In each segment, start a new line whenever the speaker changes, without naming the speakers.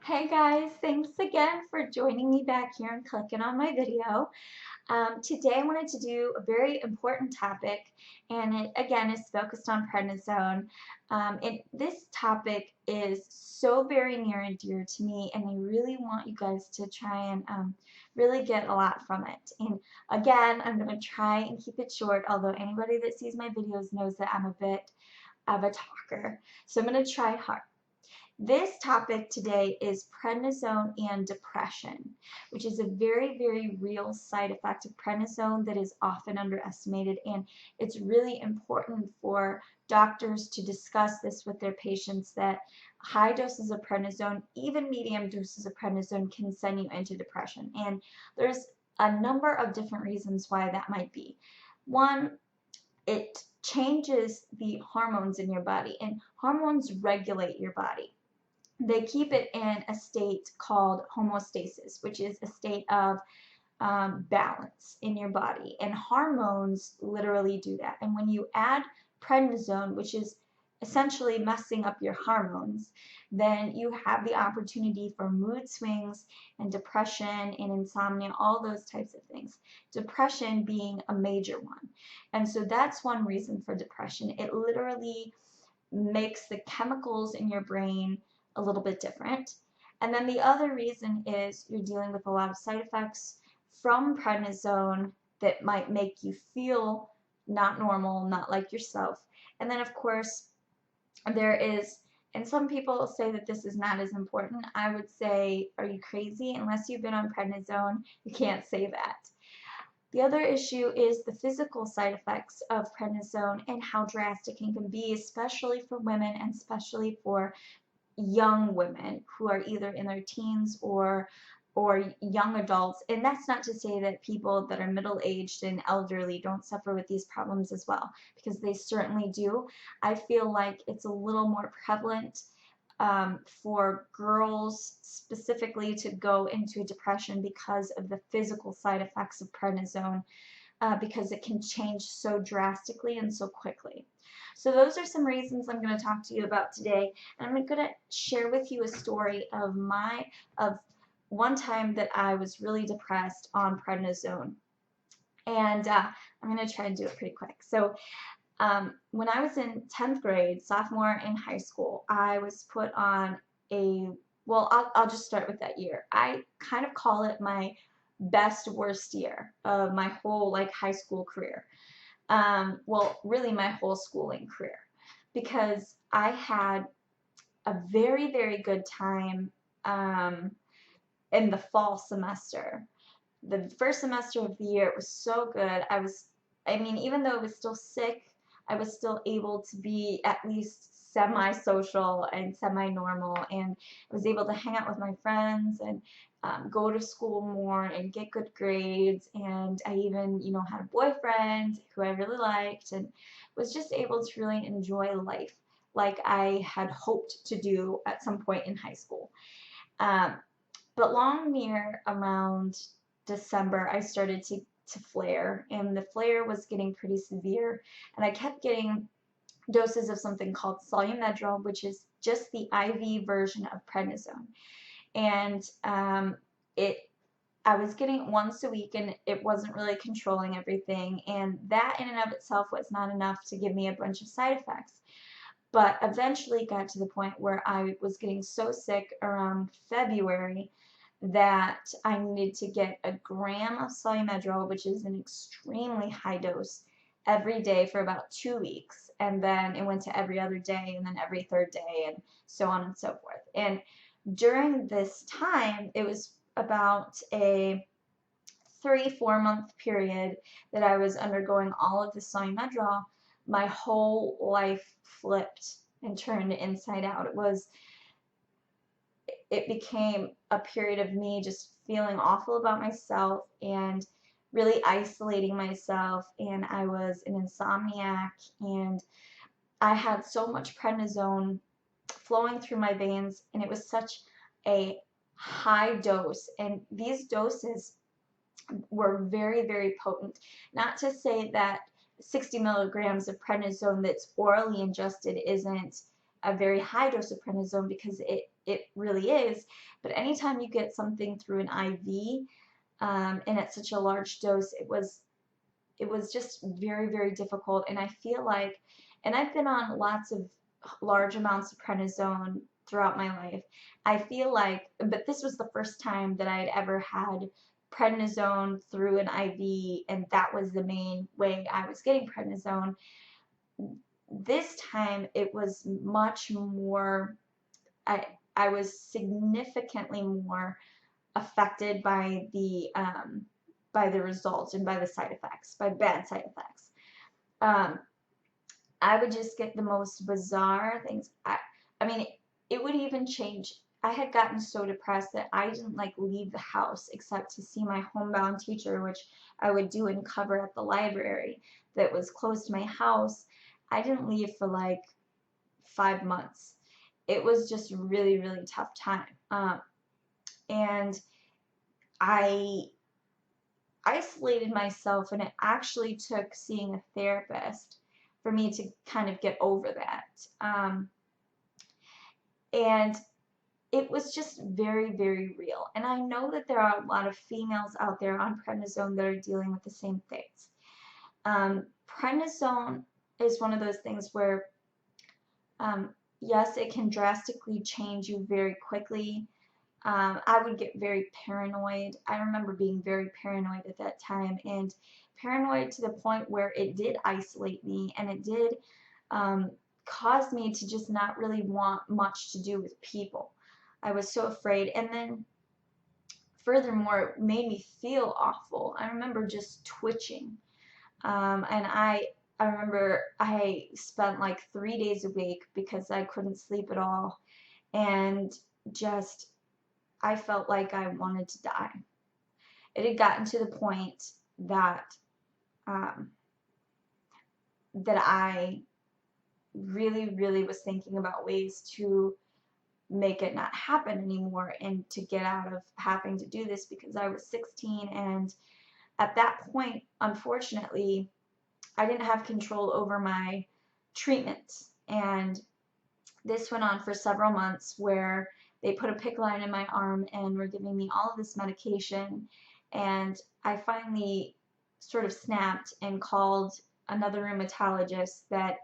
Hey guys, thanks again for joining me back here and clicking on my video. Today I wanted to do a very important topic, and it again is focused on prednisone. This topic is so very near and dear to me, and I really want you guys to try and really get a lot from it. And again, I'm going to try and keep it short, although anybody that sees my videos knows that I'm a bit of a talker. So I'm going to try hard. This topic today is prednisone and depression, which is a very, very real side effect of prednisone that is often underestimated, and it's really important for doctors to discuss this with their patients that high doses of prednisone, even medium doses of prednisone, can send you into depression. And there's a number of different reasons why that might be. One, it changes the hormones in your body, and hormones regulate your body. They keep it in a state called homeostasis, which is a state of balance in your body. And hormones literally do that. And when you add prednisone, which is essentially messing up your hormones, then you have the opportunity for mood swings and depression and insomnia, all those types of things. Depression being a major one. And so that's one reason for depression. It literally makes the chemicals in your brain a little bit different. And then the other reason is you're dealing with a lot of side effects from prednisone that might make you feel not normal, not like yourself. And then, of course, there is, and some people say that this is not as important. I would say, are you crazy? Unless you've been on prednisone, you can't say that. The other issue is the physical side effects of prednisone and how drastic it can be, especially for women and especially for young women who are either in their teens or young adults. And that's not to say that people that are middle-aged and elderly don't suffer with these problems as well, because they certainly do. I feel like it's a little more prevalent for girls specifically to go into a depression because of the physical side effects of prednisone, because it can change so drastically and so quickly. So those are some reasons I'm going to talk to you about today, and I'm going to share with you a story of one time that I was really depressed on prednisone, and I'm going to try and do it pretty quick. So when I was in 10th grade, sophomore in high school, I was put on I'll just start with that year. I kind of call it my best worst year of my whole high school career. Well, really my whole schooling career, because I had a very, very good time in the fall semester. The first semester of the year, it was so good. I mean, even though I was still sick, I was still able to be at least semi-social and semi-normal, and I was able to hang out with my friends and go to school more and get good grades, and I even, had a boyfriend who I really liked and was just able to really enjoy life like I had hoped to do at some point in high school. Um, but long near around December, I started to flare, and the flare was getting pretty severe, and I kept getting doses of something called Solumedrol, which is just the IV version of prednisone. And it I was getting it once a week, and it wasn't really controlling everything, and that in and of itself was not enough to give me a bunch of side effects. But eventually got to the point where I was getting so sick around February that I needed to get a gram of Solumedrol, which is an extremely high dose, every day for about 2 weeks. And then it went to every other day, and then every third day, and so on and so forth. And during this time, it was about a 3-4 month period that I was undergoing all of the Solumedrol. My whole life flipped and turned inside out. It became a period of me just feeling awful about myself and really isolating myself, and I was an insomniac, and I had so much prednisone flowing through my veins, and it was such a high dose, and these doses were very, very potent. Not to say that 60 milligrams of prednisone that's orally ingested isn't a very high dose of prednisone, because it really is. But anytime you get something through an IV, and at such a large dose, it was just very, very difficult. And I feel like, and I've been on lots of large amounts of prednisone throughout my life. I feel like, but this was the first time that I had ever had prednisone through an IV, and that was the main way I was getting prednisone. This time it was much more, I was significantly more affected by the results and by the side effects, by bad side effects. Um, I would just get the most bizarre things. I mean, it would even change. I had gotten so depressed that I didn't like leave the house except to see my homebound teacher, which I would do and cover at the library that was close to my house. I didn't leave for like 5 months. It was just really, really tough time. And I isolated myself, and it actually took seeing a therapist for me to kind of get over that. And it was just very, very real. And I know that there are a lot of females out there on prednisone that are dealing with the same things. Prednisone is one of those things where, yes, it can drastically change you very quickly. I would get very paranoid. I remember being very paranoid at that time, and paranoid to the point where it did isolate me, and it did cause me to just not really want much to do with people. I was so afraid, and then furthermore, it made me feel awful. I remember just twitching, and I remember I spent like 3 days a week because I couldn't sleep at all, and just I felt like I wanted to die. It had gotten to the point that um, that I really, really was thinking about ways to make it not happen anymore and to get out of having to do this, because I was 16, and at that point, unfortunately, I didn't have control over my treatment. And this went on for several months where they put a PICC line in my arm and were giving me all of this medication. And I finally sort of snapped and called another rheumatologist that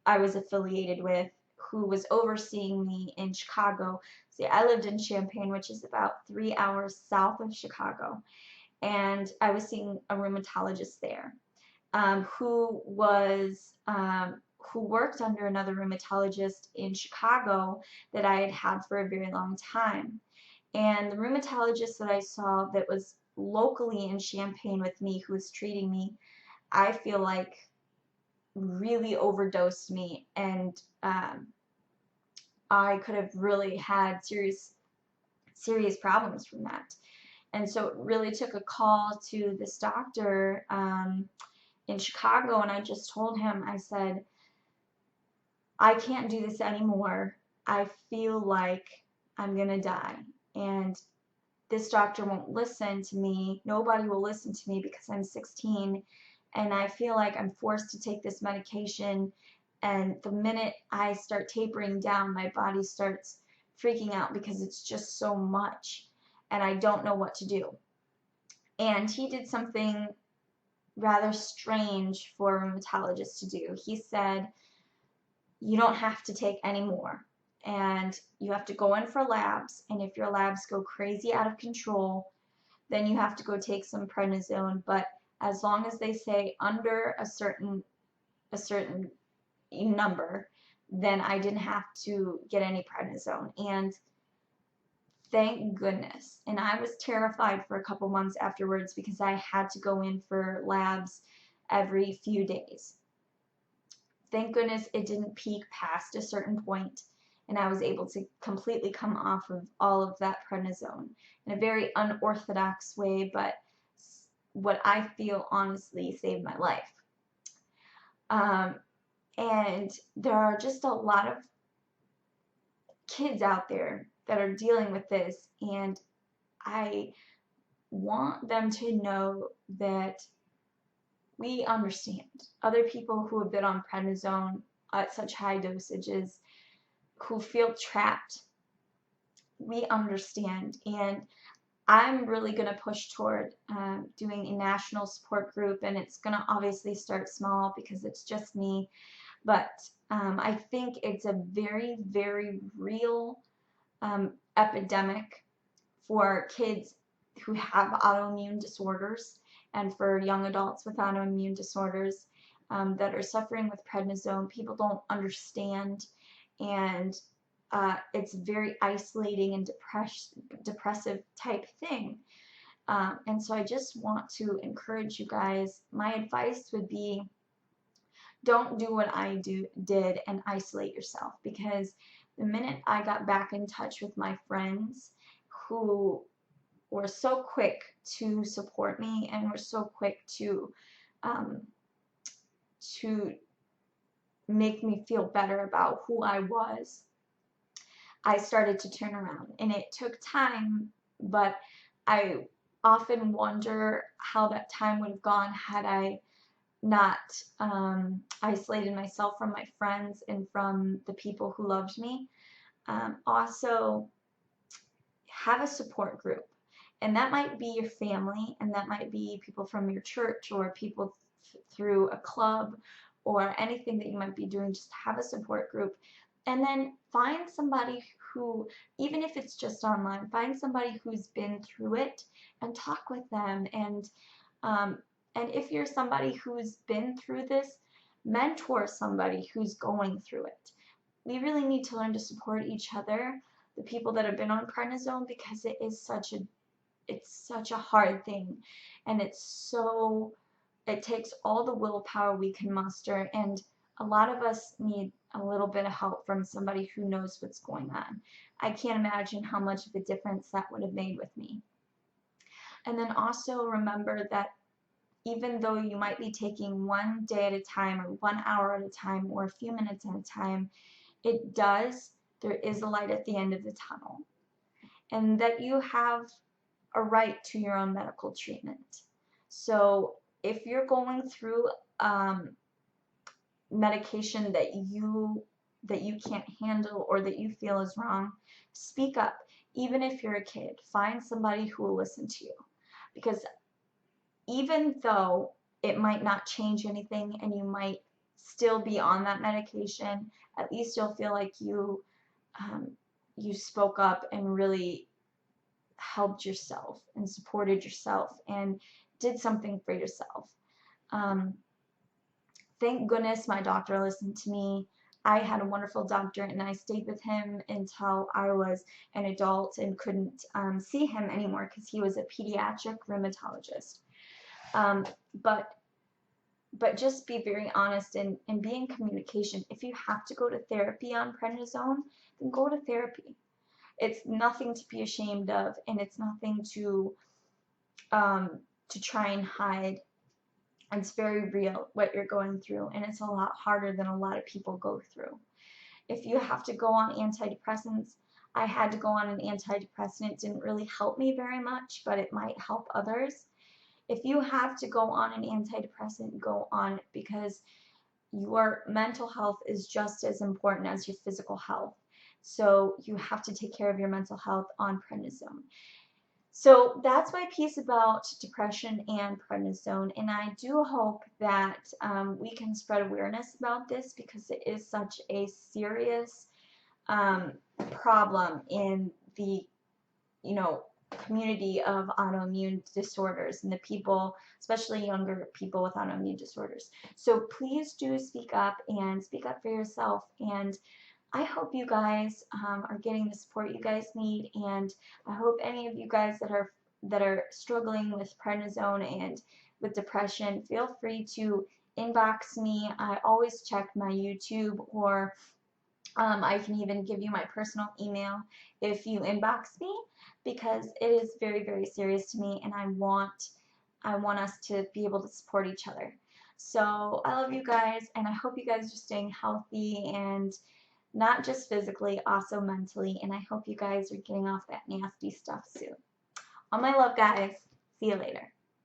I was affiliated with, who was overseeing me in Chicago. See, I lived in Champaign, which is about 3 hours south of Chicago. And I was seeing a rheumatologist there, who worked under another rheumatologist in Chicago that I had had for a very long time. And the rheumatologist that I saw that was locally in Champaign with me, who was treating me, I feel like really overdosed me, and I could have really had serious problems from that. And so it really took a call to this doctor in Chicago, and I just told him, I said, I can't do this anymore. I feel like I'm gonna die. And this doctor won't listen to me. Nobody will listen to me because I'm 16. And I feel like I'm forced to take this medication. And the minute I start tapering down, my body starts freaking out because it's just so much. And I don't know what to do. And he did something rather strange for a rheumatologist to do. He said, you don't have to take any more, and you have to go in for labs, and if your labs go crazy out of control, then you have to go take some prednisone, but as long as they say under a certain number, then I didn't have to get any prednisone. And thank goodness. And I was terrified for a couple months afterwards because I had to go in for labs every few days. Thank goodness it didn't peak past a certain point, and I was able to completely come off of all of that prednisone in a very unorthodox way, but what I feel honestly saved my life. And there are just a lot of kids out there that are dealing with this, and I want them to know that we understand other people who have been on prednisone at such high dosages, who feel trapped we understand. And I'm really going to push toward doing a national support group, and it's going to obviously start small because it's just me. But I think it's a very, very real epidemic for kids who have autoimmune disorders and for young adults with autoimmune disorders that are suffering with prednisone. People don't understand, and it's very isolating and depressive type thing. And so I just want to encourage you guys. My advice would be, don't do what I did and isolate yourself, because the minute I got back in touch with my friends who were so quick to support me and were so quick um, to make me feel better about who I was, I started to turn around. And it took time, but I often wonder how that time would have gone had I not isolated myself from my friends and from the people who loved me. Also, have a support group. And that might be your family, and that might be people from your church, or people through a club, or anything that you might be doing. Just have a support group. And then find somebody who, even if it's just online, find somebody who's been through it and talk with them. And if you're somebody who's been through this, mentor somebody who's going through it. We really need to learn to support each other, the people that have been on prednisone, because it's such a hard thing, and it takes all the willpower we can muster, and a lot of us need a little bit of help from somebody who knows what's going on. I can't imagine how much of a difference that would have made with me. And then also remember that even though you might be taking 1 day at a time, or 1 hour at a time, or a few minutes at a time, there is a light at the end of the tunnel, and that you have a right to your own medical treatment. So if you're going through medication that you can't handle, or that you feel is wrong, speak up. Even if you're a kid, find somebody who will listen to you, because even though it might not change anything and you might still be on that medication, at least you'll feel like you spoke up and really helped yourself and supported yourself and did something for yourself. Thank goodness my doctor listened to me. I had a wonderful doctor, and I stayed with him until I was an adult and couldn't see him anymore, because he was a pediatric rheumatologist. But just be very honest and be in communication. If you have to go to therapy on prednisone, then go to therapy. It's nothing to be ashamed of, and it's nothing to try and hide. It's very real what you're going through, and it's a lot harder than a lot of people go through. If you have to go on antidepressants, I had to go on an antidepressant. It didn't really help me very much, but it might help others. If you have to go on an antidepressant, go on it, because your mental health is just as important as your physical health. So you have to take care of your mental health on prednisone. So that's my piece about depression and prednisone, and I do hope that we can spread awareness about this, because it is such a serious problem in the community of autoimmune disorders, and the people, especially younger people with autoimmune disorders. So please do speak up, and speak up for yourself. And I hope you guys are getting the support you guys need, and I hope any of you guys that are struggling with prednisone and with depression, feel free to inbox me. I always check my YouTube, or I can even give you my personal email if you inbox me, because it is very, very serious to me, and I want us to be able to support each other. So I love you guys, and I hope you guys are staying healthy, and not just physically, also mentally, and I hope you guys are getting off that nasty stuff soon. All my love, guys. See you later.